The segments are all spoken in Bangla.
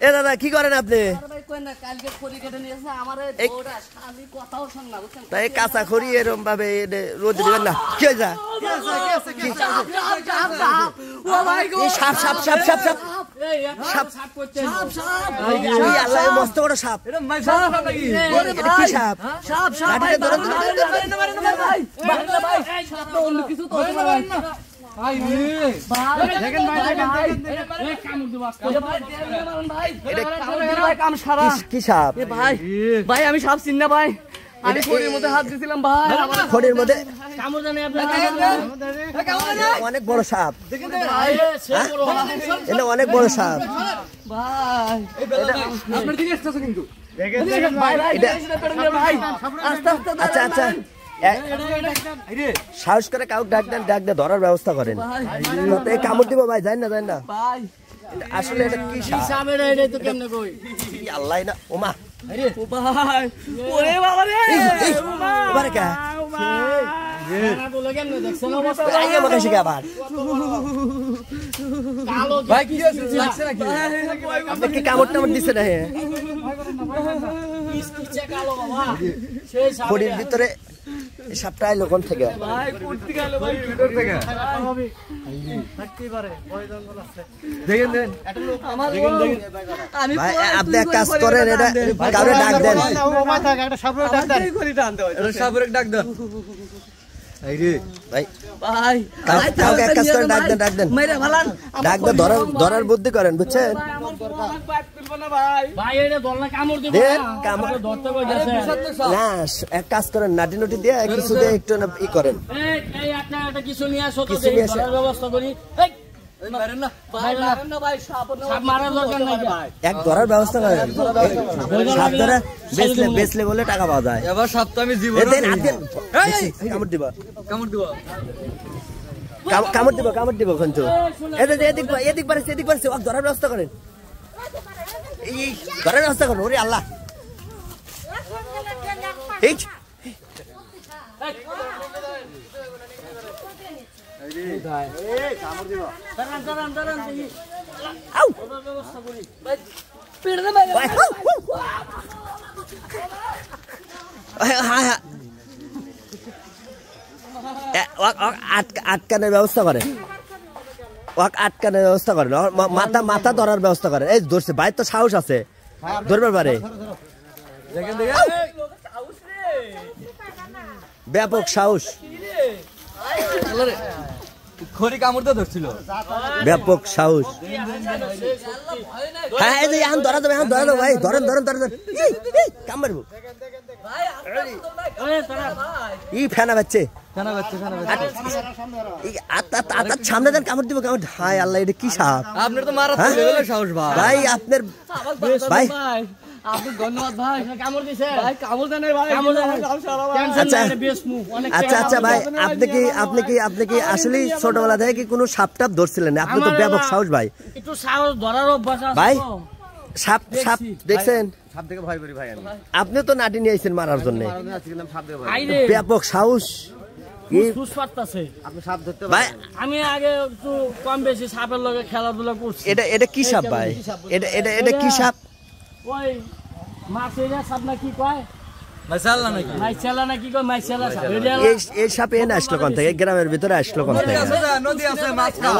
এ দাদা কি করেন আপনি? তাই কাঁচা খড়ি এরকম ভাবে রোদ দিবেন না। কি হয়েছে? সাপ সাপ সাপ সাপ সাপ আল্লাহ মস্ত বড় সাপ। কি সাপ? কি সাপ ভাই? আমি সাপ চিনি না ভাই, আমি খড়ির মধ্যে হাত দিছিলাম ভাই। খড়ির মধ্যে অনেক বড় সাপ, এটা অনেক বড় সাপ ভাই। আচ্ছা আচ্ছা সাহস করে কাউকে ডাক দেন, ডাক দিয়ে ধরার ব্যবস্থা করেন। কামড় দিব ভাই, জান না জান না আসলে এটা কি সাপ? আল্লাহ না ওমা কামড় টামড় দিচ্ছে না খড়ির ভিতরে সাপটা আইলো কোন থেকে? আপনি এক কাজ করেন, এটা কাউরে ডাক দেন, ডাক দেন ধরার বুদ্ধি করেন, বুঝছেন? না এক কাজ করেন, নাটি নটি দিয়ে কিছু দিয়ে একটু ই করেন, কিছু নিয়ে আসো, ব্যবস্থা করি। এক ধরার ব্যবস্থা করেন, সাপ ধরা বেচলে বলে টাকা পাওয়া যায়। এবার সাপ তো আমি জীবন কামড় দিবা, কামড় দিব, কামড় দিব, কামড় দিব কিন্তু এদিক পারে সেদিক পারে ধরার ব্যবস্থা করেন, ধরার ব্যবস্থা করেন। ওরে আল্লাহ আটকানোর ব্যবস্থা করেন, আটকানোর ব্যবস্থা করেন, মাথা ধরার ব্যবস্থা করেন। এই ধরছে ভাই, তো সাহস আছে, ধরবার পারে, ব্যাপক সাহস, খড়ি কামড়তে ধরছিল, ব্যাপক সাহস। হ্যাঁ এই যে এখন ধরা যাবে, এখন ধরা যাবে ভাই, ধরেন ধরেন ধরেন, কামড়বো ই ফেনা বাচ্চে সামনে দেন, কামড় দিব, কামড়। হায় আল্লাহ, এটা কি সাপ? আপনার তো মারা সাহস ভাই, আপনার ভাই ধন্যবাদ ভাই, কামড় দিছে ভাই, কামড় দেন ভাই। আচ্ছা আচ্ছা ভাই, আপনি কি আসলে ছোটবেলা থেকে কি কোনো সাপ টাপ ধরছিলেন? আপনি তো ব্যাপক সাহস ভাই, একটু সাহস ধরার অভ্যাস আছে ভাই। সাপ সাপ দেখছেন? সাপ থেকে ভয় করি ভাই আমি। আপনি তো নাটি নিয়ে আইছেন মারার জন্য, ব্যাপক সাহস। আমি আগে একটু কম বেশি সাপের লগে খেলাধুলা করছি। এটা কি সাপ ভাই? এটা কি সাপ? ওই মাছের সাপ না কি কয়, মাইসালা নাকি, মাইসালা নাকি কয়, মাইসালা সাপ। এই সাপ এনে আসলো কোন থেকে? গ্রামের ভিতরে আসলো কোন থেকে? নদী আছে, মাছ খায়,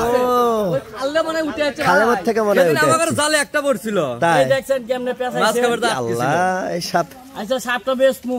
ওই খালে মনে উঠে আছে, খালের থেকে মনে উঠে আছে। আমাদের জালে একটা পড়ছিল, তাই দেখছেন কেমনে পেঁচাইছে। আল্লাহ, এই সাপ। আচ্ছা সাপটা বেশ মু